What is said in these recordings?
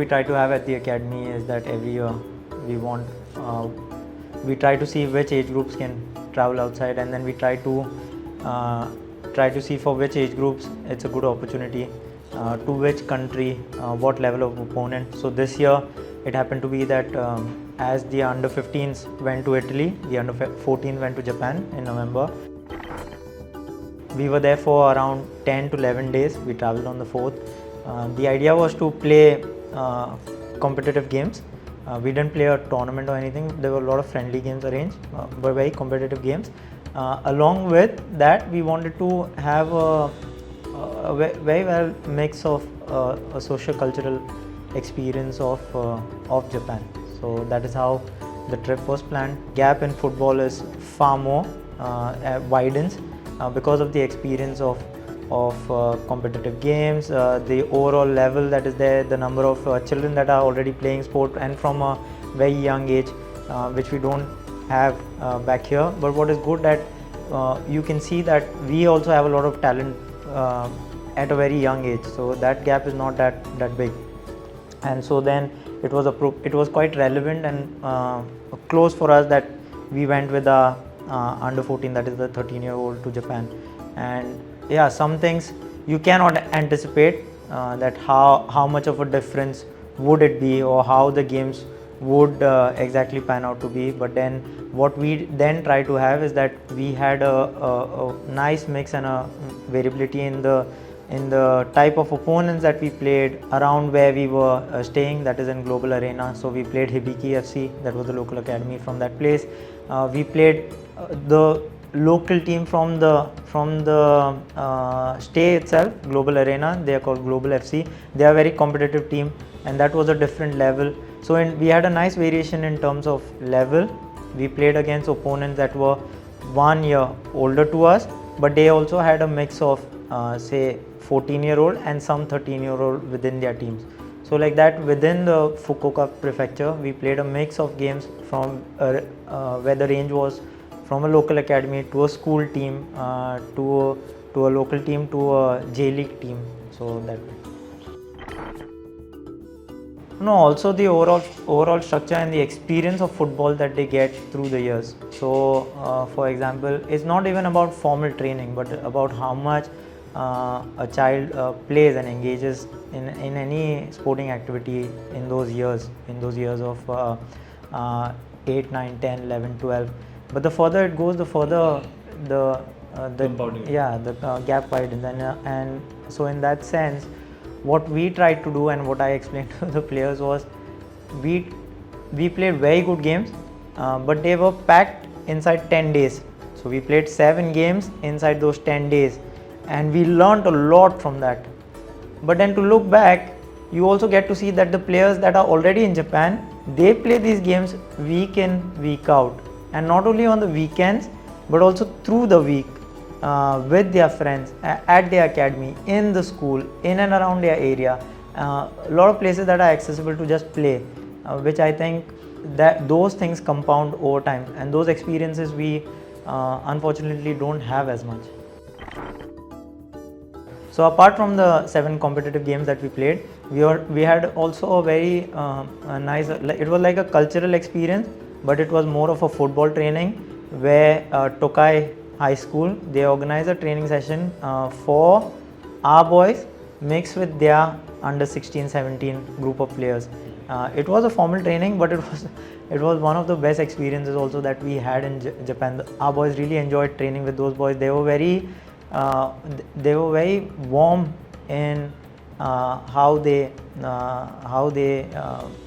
we try to have at the academy is that every year we try to see which age groups can travel outside, and then we try to see for which age groups it's a good opportunity, to which country, what level of opponent. So this year it happened to be that as the under 15s went to Italy, the under 14s went to Japan in November. We were there for around 10 to 11 days. We traveled on the 4th. The idea was to play competitive games. We didn't play a tournament or anything. There were a lot of friendly games arranged, but very competitive games. Along with that, we wanted to have a very well mix of a socio-cultural experience of Japan. So that is how the trip was planned. Gap in football is far more widens because of the experience of competitive games, the overall level that is there, the number of children that are already playing sport, and from a very young age, which we don't have back here. But what is good that you can see that we also have a lot of talent at a very young age, so that gap is not that big. And so then it was quite relevant and close for us that we went with the under 14, that is the 13-year-old, to Japan. And yeah, some things you cannot anticipate that how much of a difference would it be, or how the games would exactly pan out to be. But then what we then try to have is that we had a nice mix and a variability in the type of opponents that we played around where we were staying, that is in Global Arena. So we played Hibiki FC, that was the local academy from that place. We played the local team from the stay itself, Global Arena. They are called Global FC. They are a very competitive team, and that was a different level. So we had a nice variation in terms of level. We played against opponents that were 1 year older to us, but they also had a mix of say 14-year-old and some 13-year-old within their teams. So like that, within the Fukuoka prefecture, we played a mix of games from where the range was from a local academy to a school team, to a local team, to a J League team. So that way. No, also the overall structure and the experience of football that they get through the years. So for example, it's not even about formal training, but about how much a child plays and engages in any sporting activity in those years of 8, 9, 10, 11, 12. But the further it goes, the further the gap widens, and so in that sense, what we tried to do and what I explained to the players was, we played very good games, but they were packed inside 10 days. So we played 7 games inside those 10 days, and we learned a lot from that. But then to look back, you also get to see that the players that are already in Japan, they play these games week in, week out, and not only on the weekends, but also through the week, with their friends, at their academy, in the school, in and around their area. A lot of places that are accessible to just play, which I think that those things compound over time, and those experiences we unfortunately don't have as much. So apart from the 7 competitive games that we played, we had also a very nice, it was like a cultural experience, but it was more of a football training, where Tokai High School, they organized a training session for our boys mixed with their under 16, 17 group of players. It was a formal training, but it was one of the best experiences also that we had in Japan. Our boys really enjoyed training with those boys. They were very warm in how they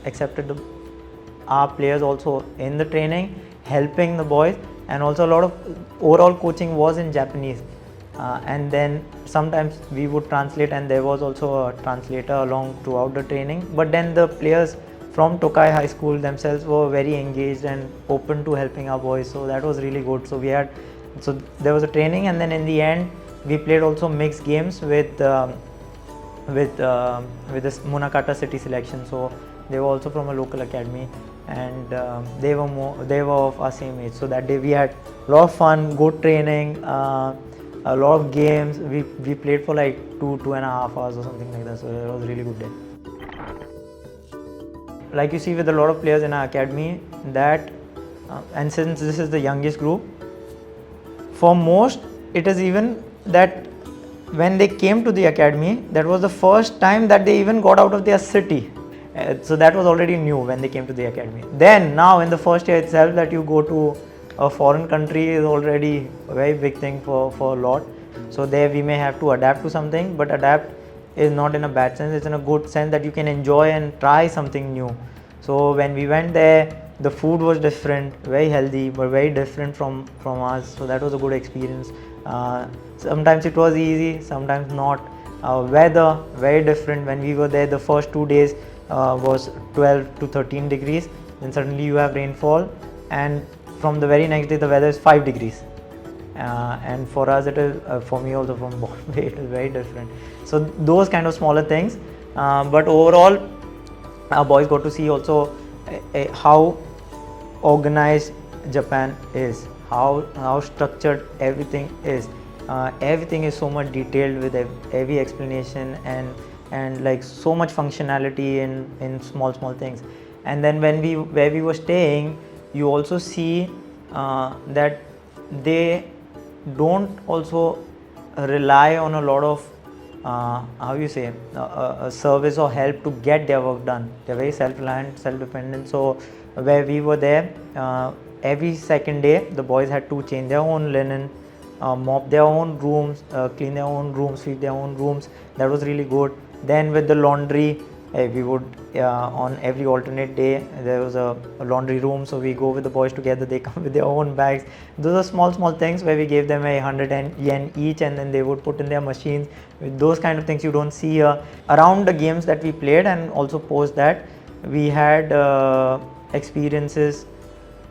accepted our players also in the training, helping the boys, and also a lot of overall coaching was in Japanese, and then sometimes we would translate, and there was also a translator along throughout the training. But then the players from Tokai High School themselves were very engaged and open to helping our boys, so that was really good. So there was a training, and then in the end we played also mixed games with this Munakata city selection. So they were also from a local academy, and they were of our same age. So that day we had a lot of fun, good training, a lot of games. We played for like 2.5 hours or something like that. So it was a really good day. like you see with a lot of players in our academy, that and since this is the youngest group, for most it is even that when they came to the academy, that was the first time that they even got out of their city. So that was already new when they came to the academy. Then now in the first year itself, that you go to a foreign country is already a very big thing for a lot. So there we may have to adapt to something, but adapt is not in a bad sense, it's in a good sense that you can enjoy and try something new. So when we went there, the food was different, very healthy, but very different from us. So that was a good experience. Sometimes it was easy, sometimes not. Weather, very different. When we were there, the first 2 days was 12 to 13 degrees. Then suddenly you have rainfall, and from the very next day the weather is 5 degrees. And for us it is, for me also from Bombay, it is very different. So those kind of smaller things. But overall, our boys got to see also how organized Japan is, how structured everything is. Everything is so much detailed with every explanation and like so much functionality in small things. And then where we were staying, you also see that they don't also rely on a lot of service or help to get their work done. They're very self-reliant, self-dependent. So where we were there, every second day the boys had to change their own linen, mop their own rooms, clean their own rooms, sweep their own rooms. That was really good. Then with the laundry, we would on every alternate day there was a laundry room, so we go with the boys together, they come with their own bags. Those are small things where we gave them 100 yen each, and then they would put in their machines. With those kind of things you don't see around the games that we played. And also post that, we had experiences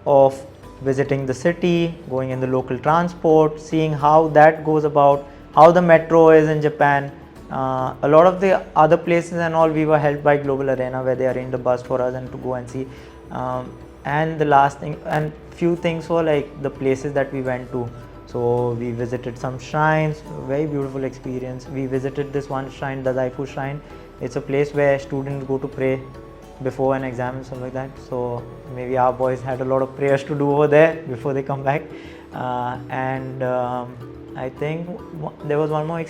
of visiting the city, going in the local transport, seeing how that goes about, how the metro is in Japan. A lot of the other places and all, we were helped by Global Arena, where they arranged a bus for us and to go and see. And the last thing, and few things were like the places that we went to. So we visited some shrines, very beautiful experience. We visited this one shrine, the Daifu shrine. It's a place where students go to pray before an exam and something like that. So maybe our boys had a lot of prayers to do over there before they come back. I think there was one more,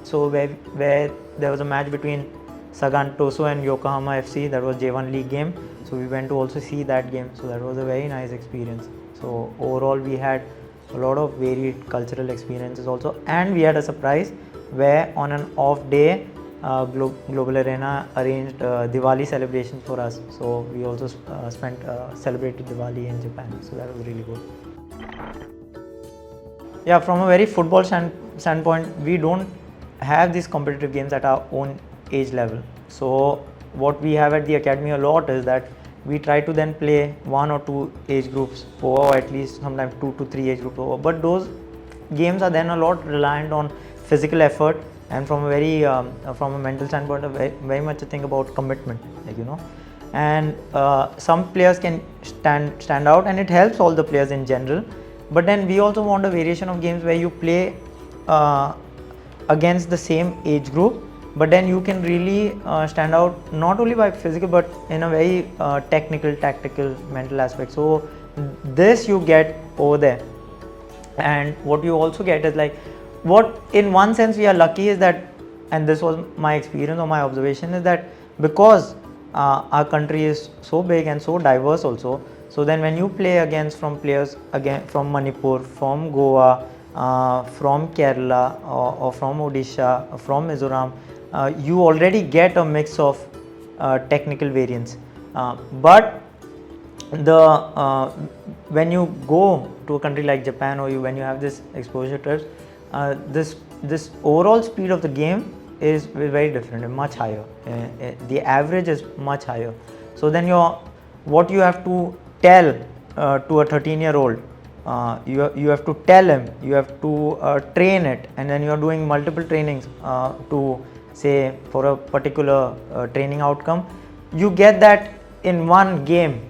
so where there was a match between Sagan Toso and Yokohama FC, that was J1 League game. So we went to also see that game. So that was a very nice experience. So overall we had a lot of varied cultural experiences also. And we had a surprise where on an off day, Global Arena arranged Diwali celebrations for us. So we also celebrated Diwali in Japan. So that was really good. Yeah, from a very football standpoint, we don't have these competitive games at our own age level. So what we have at the academy a lot is that we try to then play 1 or 2 age groups over, or at least sometimes 2 to 3 age groups over. But those games are then a lot reliant on physical effort, and from a very from a mental standpoint, very much a thing about commitment, And some players can stand out, and it helps all the players in general. But then we also want a variation of games where you play against the same age group, but then you can really stand out not only by physical but in a very technical, tactical, mental aspect. So this you get over there. And what you also get is like, what in one sense we are lucky is that, and this was my experience or my observation, is that because our country is so big and so diverse also, so then when you play against players from Manipur, from Goa, from Kerala, or from Odisha, from Mizoram, you already get a mix of technical variants. But when you go to a country like Japan, or when you have this exposure to it, this overall speed of the game is very different and much higher. The average is much higher. So then what you have to tell to a 13-year-old, you have to tell him, you have to train it, and then you are doing multiple trainings to say for a particular training outcome. You get that in one game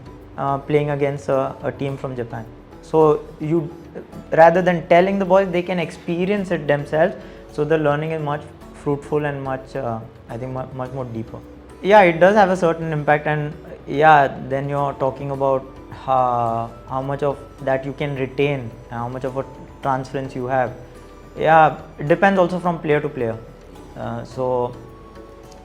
playing against a team from Japan. So you, rather than telling the boys, they can experience it themselves. So the learning is much fruitful and much, I think, much more deeper. Yeah, it does have a certain impact, and yeah, then you're talking about how much of that you can retain, how much of a transference you have. Yeah, it depends also from player to player. So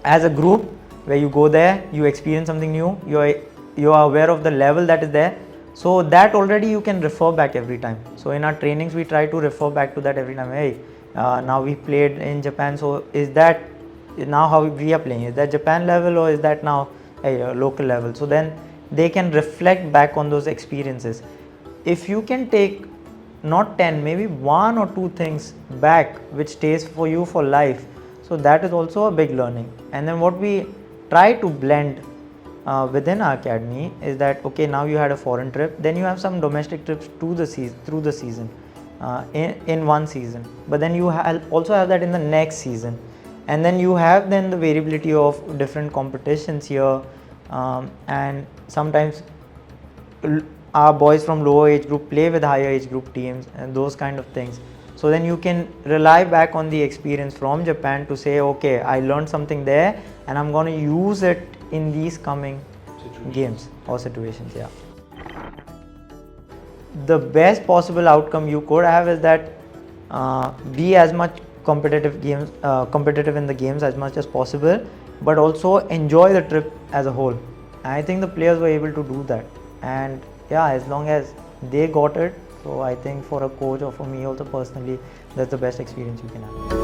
as a group, where you go there, you experience something new, you are aware of the level that is there, so that already you can refer back every time. So in our trainings we try to refer back to that every time. Hey, now we played in Japan, so is that now how we are playing, is that Japan level or is that now a local level? So then they can reflect back on those experiences. If you can take not 10, maybe one or two things back which stays for you for life, so that is also a big learning. And then what we try to blend within our academy is that, okay, now you had a foreign trip, then you have some domestic trips to the through the season, in one season, but then you also have that in the next season, and then you have then the variability of different competitions here, and sometimes our boys from lower age group play with higher age group teams and those kind of things. So then you can rely back on the experience from Japan to say, okay, I learned something there and I'm going to use it in these coming games or situations. Yeah, the best possible outcome you could have is that be as much competitive in the games as much as possible, but also enjoy the trip as a whole. I think the players were able to do that, and yeah, as long as they got it, so I think for a coach or for me also personally, that's the best experience you can have.